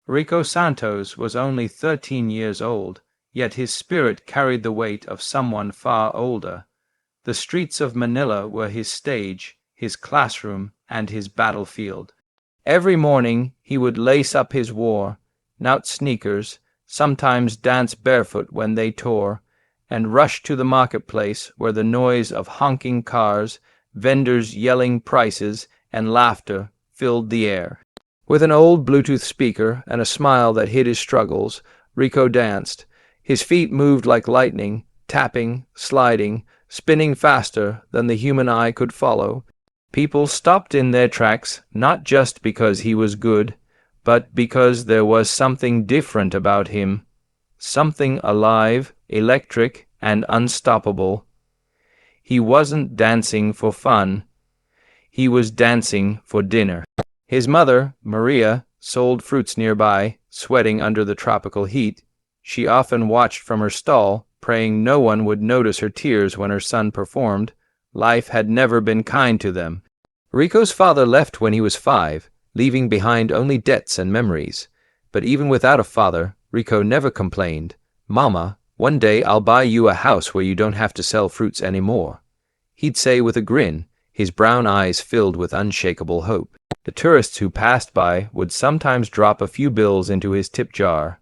Rico Santos was only 13 years old, yet his spirit carried the weight of someone far older. The streets of Manila were his stage, his classroom, and his battlefield. Every morning he would lace up his worn-out sneakers, sometimes dance barefoot when they tore, and rush to the marketplace where the noise of honking cars, vendors yelling prices, and laughter filled the air. With an old Bluetooth speaker and a smile that hid his struggles, Rico danced. His feet moved like lightning, tapping, sliding, spinning faster than the human eye could follow. People stopped in their tracks, not just because he was good, but because there was something different about him, something alive, electric, and unstoppable. He wasn't dancing for fun. He was dancing for dinner. His mother, Maria, sold fruits nearby, sweating under the tropical heat. She often watched from her stall, praying no one would notice her tears when her son performed. Life had never been kind to them. Rico's father left when he was 5, leaving behind only debts and memories. But even without a father, Rico never complained. "Mama, one day I'll buy you a house where you don't have to sell fruits anymore," he'd say with a grin, his brown eyes filled with unshakable hope. The tourists who passed by would sometimes drop a few bills into his tip jar.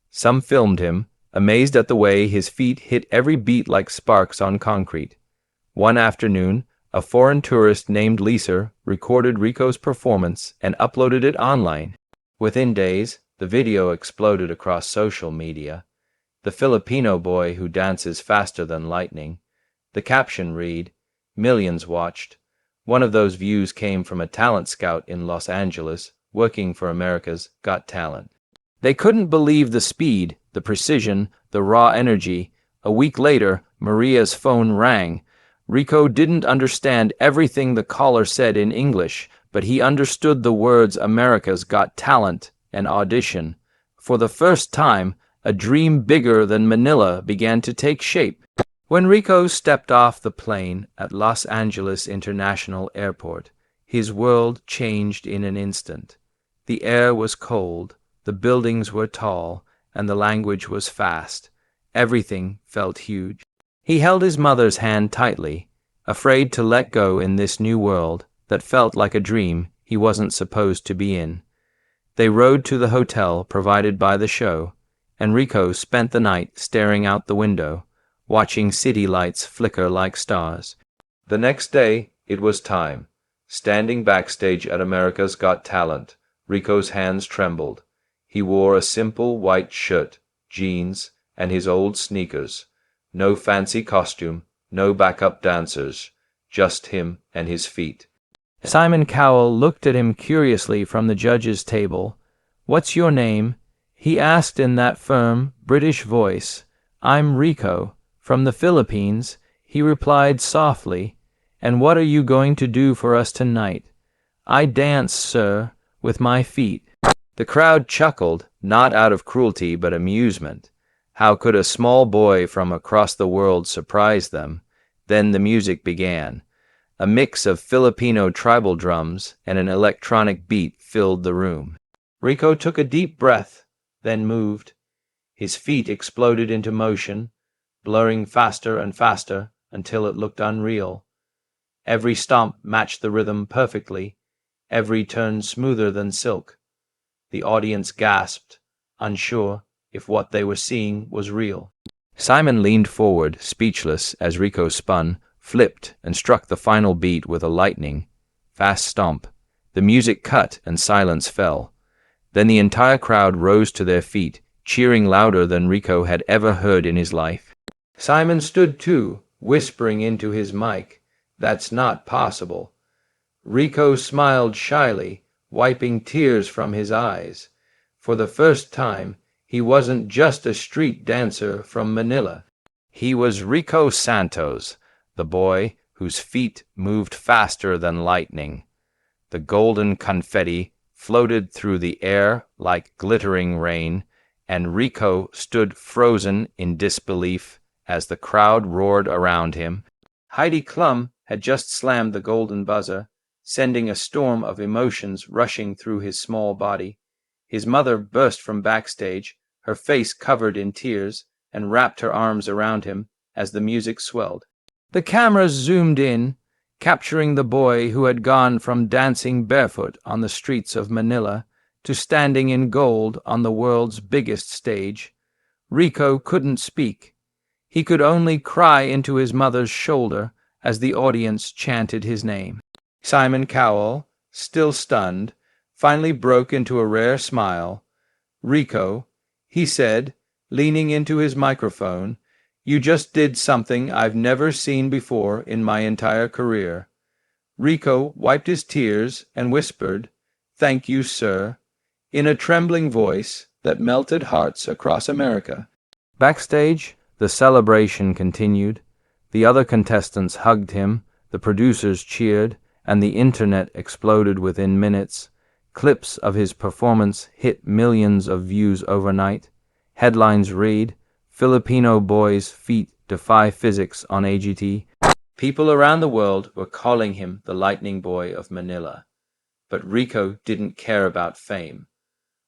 Some filmed him, amazed at the way his feet hit every beat like sparks on concrete. One afternoon, a foreign tourist named Lisa recorded Rico's performance and uploaded it online. Within days, the video exploded across social media. "The Filipino boy who dances faster than lightning." The caption read, "Millions watched." One of those views came from a talent scout in Los Angeles, working for America's Got Talent. They couldn't believe the speed, the precision, the raw energy. A week later, Maria's phone rang. Rico didn't understand everything the caller said in English, but he understood the words America's Got Talent and audition. For the first time, a dream bigger than Manila began to take shape. When Rico stepped off the plane at Los Angeles International Airport, his world changed in an instant. The air was cold, the buildings were tall, and the language was fast. Everything felt huge. He held his mother's hand tightly, afraid to let go in this new world that felt like a dream he wasn't supposed to be in. They rode to the hotel provided by the show, and Rico spent the night staring out the window, watching city lights flicker like stars. The next day, it was time. Standing backstage at America's Got Talent, Rico's hands trembled. He wore a simple white shirt, jeans, and his old sneakers. No fancy costume, no backup dancers, just him and his feet. Simon Cowell looked at him curiously from the judge's table. "What's your name?" he asked in that firm, British voice. "I'm Rico. From the Philippines," he replied softly. "And what are you going to do for us tonight?" "I dance, sir, with my feet." The crowd chuckled, not out of cruelty but amusement. How could a small boy from across the world surprise them? Then the music began. A mix of Filipino tribal drums and an electronic beat filled the room. Rico took a deep breath, then moved. His feet exploded into motion, blurring faster and faster until it looked unreal. Every stomp matched the rhythm perfectly, every turn smoother than silk. The audience gasped, unsure if what they were seeing was real. Simon leaned forward, speechless, as Rico spun, flipped, and struck the final beat with a lightning, fast stomp. The music cut and silence fell. Then the entire crowd rose to their feet, cheering louder than Rico had ever heard in his life. Simon stood too, whispering into his mic, "That's not possible." Rico smiled shyly, wiping tears from his eyes. For the first time, he wasn't just a street dancer from Manila. He was Rico Santos, the boy whose feet moved faster than lightning. The golden confetti floated through the air like glittering rain, and Rico stood frozen in disbelief as the crowd roared around him. Heidi Klum had just slammed the golden buzzer, sending a storm of emotions rushing through his small body. His mother burst from backstage, her face covered in tears, and wrapped her arms around him as the music swelled. The cameras zoomed in, capturing the boy who had gone from dancing barefoot on the streets of Manila to standing in gold on the world's biggest stage. Rico couldn't speak. He could only cry into his mother's shoulder as the audience chanted his name. Simon Cowell, still stunned, finally broke into a rare smile. "Rico," he said, leaning into his microphone, "you just did something I've never seen before in my entire career." Rico wiped his tears and whispered, "Thank you, sir," in a trembling voice that melted hearts across America. Backstage, the celebration continued. The other contestants hugged him, the producers cheered, and the internet exploded within minutes. Clips of his performance hit millions of views overnight. Headlines read, "Filipino boy's feet defy physics on AGT." People around the world were calling him the Lightning Boy of Manila. But Rico didn't care about fame.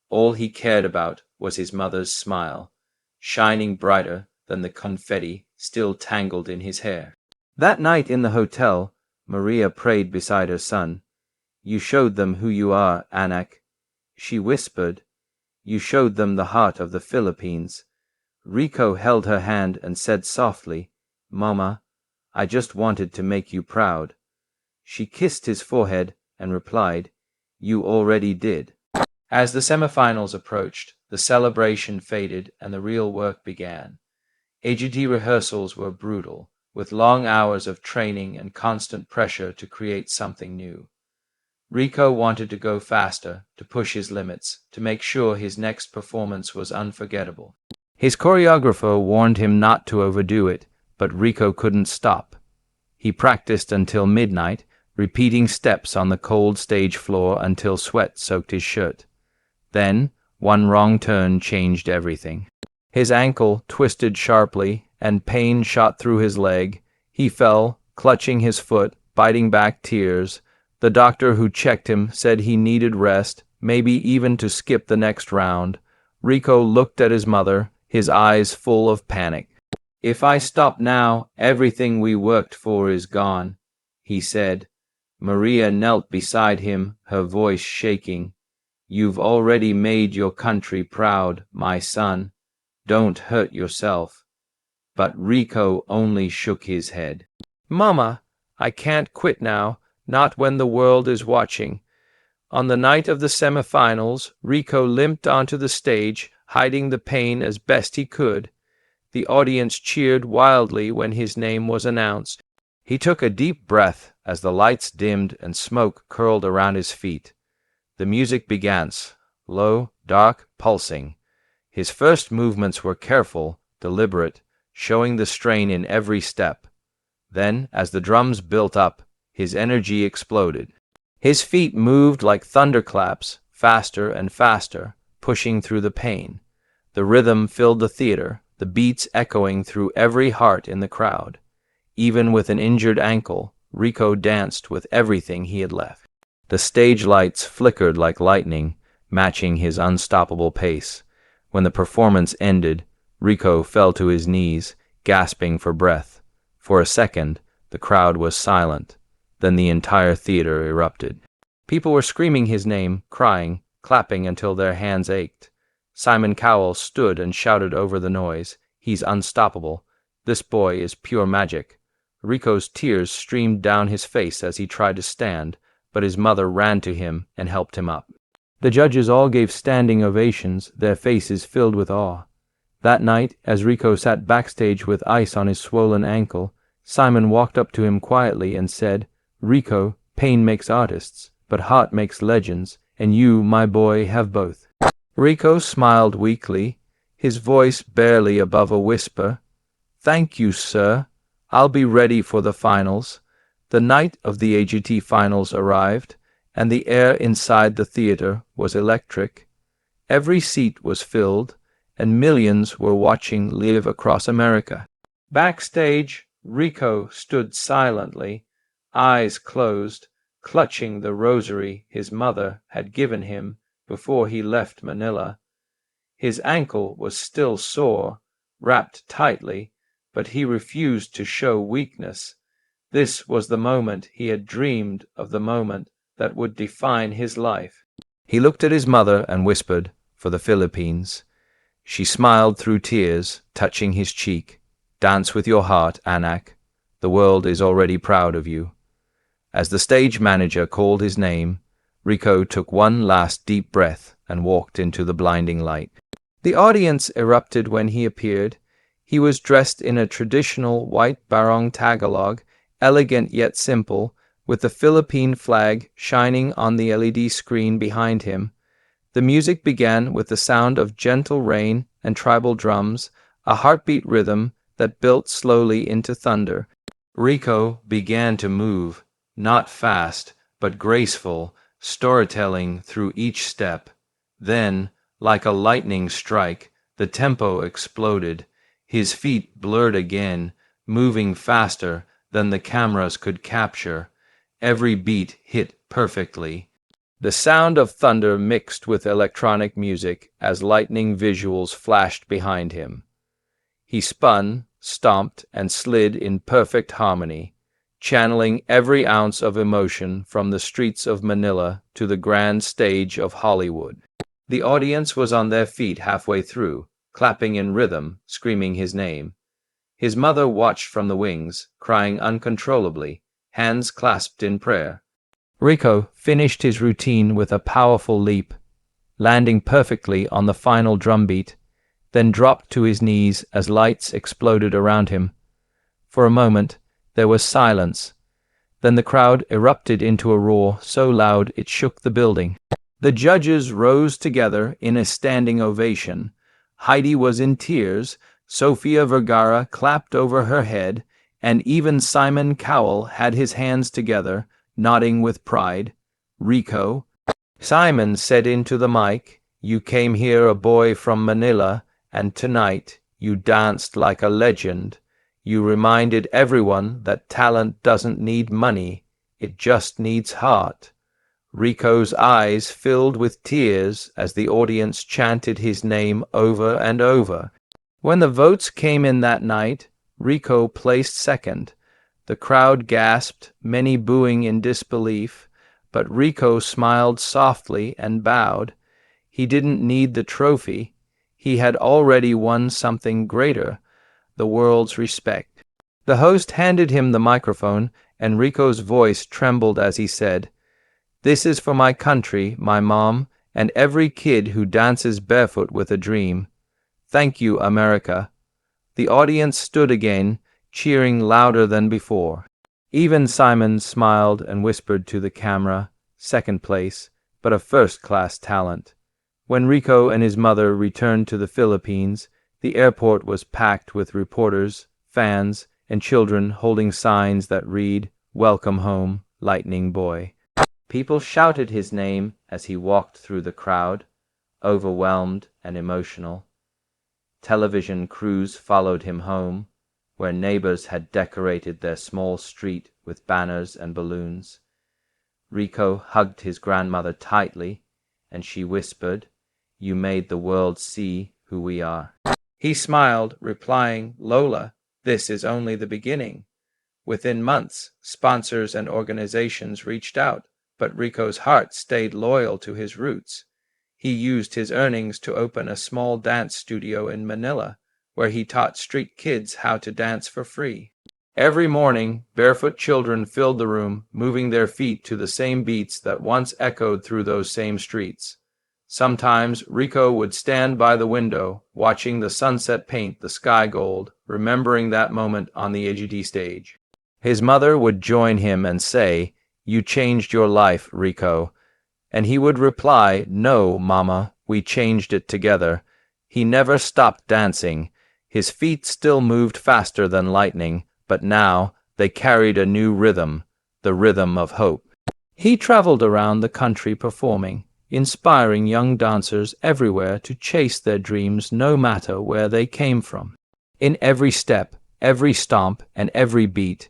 All he cared about was his mother's smile, shining brighter than the confetti still tangled in his hair. That night in the hotel, Maria prayed beside her son. "You showed them who you are, Anak," she whispered. "You showed them the heart of the Philippines." Rico held her hand and said softly, "Mama, I just wanted to make you proud." She kissed his forehead and replied, "You already did." As the semifinals approached, the celebration faded and the real work began. AGT rehearsals were brutal, with long hours of training and constant pressure to create something new. Rico wanted to go faster, to push his limits, to make sure his next performance was unforgettable. His choreographer warned him not to overdo it, but Rico couldn't stop. He practiced until midnight, repeating steps on the cold stage floor until sweat soaked his shirt. Then, one wrong turn changed everything. His ankle twisted sharply, and pain shot through his leg. He fell, clutching his foot, biting back tears. The doctor who checked him said he needed rest, maybe even to skip the next round. Rico looked at his mother, his eyes full of panic. "If I stop now, everything we worked for is gone," he said. Maria knelt beside him, her voice shaking. "You've already made your country proud, my son. Don't hurt yourself." But Rico only shook his head. "Mama, I can't quit now, not when the world is watching." On the night of the semifinals, Rico limped onto the stage, hiding the pain as best he could. The audience cheered wildly when his name was announced. He took a deep breath as the lights dimmed and smoke curled around his feet. The music began, low, dark, pulsing. His first movements were careful, deliberate, showing the strain in every step. Then, as the drums built up, his energy exploded. His feet moved like thunderclaps, faster and faster, pushing through the pain. The rhythm filled the theater, the beats echoing through every heart in the crowd. Even with an injured ankle, Rico danced with everything he had left. The stage lights flickered like lightning, matching his unstoppable pace. When the performance ended, Rico fell to his knees, gasping for breath. For a second, the crowd was silent. Then the entire theater erupted. People were screaming his name, crying, clapping until their hands ached. Simon Cowell stood and shouted over the noise, "He's unstoppable. This boy is pure magic." Rico's tears streamed down his face as he tried to stand, but his mother ran to him and helped him up. The judges all gave standing ovations, their faces filled with awe. That night, as Rico sat backstage with ice on his swollen ankle, Simon walked up to him quietly and said, "Rico, pain makes artists, but heart makes legends, and you, my boy, have both." Rico smiled weakly, his voice barely above a whisper. "Thank you, sir. I'll be ready for the finals." The night of the AGT finals arrived, and the air inside the theater was electric. Every seat was filled, and millions were watching live across America. Backstage, Rico stood silently, eyes closed, clutching the rosary his mother had given him before he left Manila. His ankle was still sore, wrapped tightly, but he refused to show weakness. This was the moment he had dreamed of, the moment that would define his life. He looked at his mother and whispered, "For the Philippines." She smiled through tears, touching his cheek. "Dance with your heart, Anak. The world is already proud of you." As the stage manager called his name, Rico took one last deep breath and walked into the blinding light. The audience erupted when he appeared. He was dressed in a traditional white barong Tagalog, elegant yet simple, with the Philippine flag shining on the LED screen behind him. The music began with the sound of gentle rain and tribal drums, a heartbeat rhythm that built slowly into thunder. Rico began to move, not fast, but graceful, storytelling through each step. Then, like a lightning strike, the tempo exploded. His feet blurred again, moving faster than the cameras could capture. Every beat hit perfectly. The sound of thunder mixed with electronic music as lightning visuals flashed behind him. He spun, stomped, and slid in perfect harmony, channeling every ounce of emotion from the streets of Manila to the grand stage of Hollywood. The audience was on their feet halfway through, clapping in rhythm, screaming his name. His mother watched from the wings, crying uncontrollably, hands clasped in prayer. Rico finished his routine with a powerful leap, landing perfectly on the final drumbeat, then dropped to his knees as lights exploded around him. For a moment, there was silence. Then the crowd erupted into a roar so loud it shook the building. The judges rose together in a standing ovation. Heidi was in tears, Sofia Vergara clapped over her head, and even Simon Cowell had his hands together, nodding with pride. "Rico," Simon said into the mic, "you came here a boy from Manila, and tonight you danced like a legend. You reminded everyone that talent doesn't need money, it just needs heart." Rico's eyes filled with tears as the audience chanted his name over and over. When the votes came in that night, Rico placed second. The crowd gasped, many booing in disbelief, but Rico smiled softly and bowed. He didn't need the trophy. He had already won something greater, the world's respect. The host handed him the microphone, and Rico's voice trembled as he said, "This is for my country, my mom, and every kid who dances barefoot with a dream. Thank you, America." The audience stood again, cheering louder than before. Even Simon smiled and whispered to the camera, "Second place, but a first-class talent." When Rico and his mother returned to the Philippines, the airport was packed with reporters, fans, and children holding signs that read, "Welcome home, Lightning Boy." People shouted his name as he walked through the crowd, overwhelmed and emotional. Television crews followed him home, where neighbors had decorated their small street with banners and balloons. Rico hugged his grandmother tightly, and she whispered, "You made the world see who we are." He smiled, replying, "Lola, this is only the beginning." Within months, sponsors and organizations reached out, but Rico's heart stayed loyal to his roots. He used his earnings to open a small dance studio in Manila, where he taught street kids how to dance for free. Every morning, barefoot children filled the room, moving their feet to the same beats that once echoed through those same streets. Sometimes Rico would stand by the window, watching the sunset paint the sky gold, remembering that moment on the AGT stage. His mother would join him and say, "You changed your life, Rico." And he would reply, "No, Mama, we changed it together." He never stopped dancing. His feet still moved faster than lightning, but now they carried a new rhythm, the rhythm of hope. He traveled around the country performing, inspiring young dancers everywhere to chase their dreams no matter where they came from. In every step, every stomp, and every beat,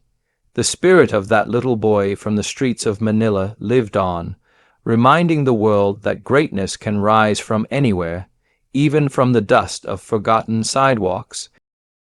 the spirit of that little boy from the streets of Manila lived on. reminding the world that greatness can rise from anywhere, even from the dust of forgotten sidewalks.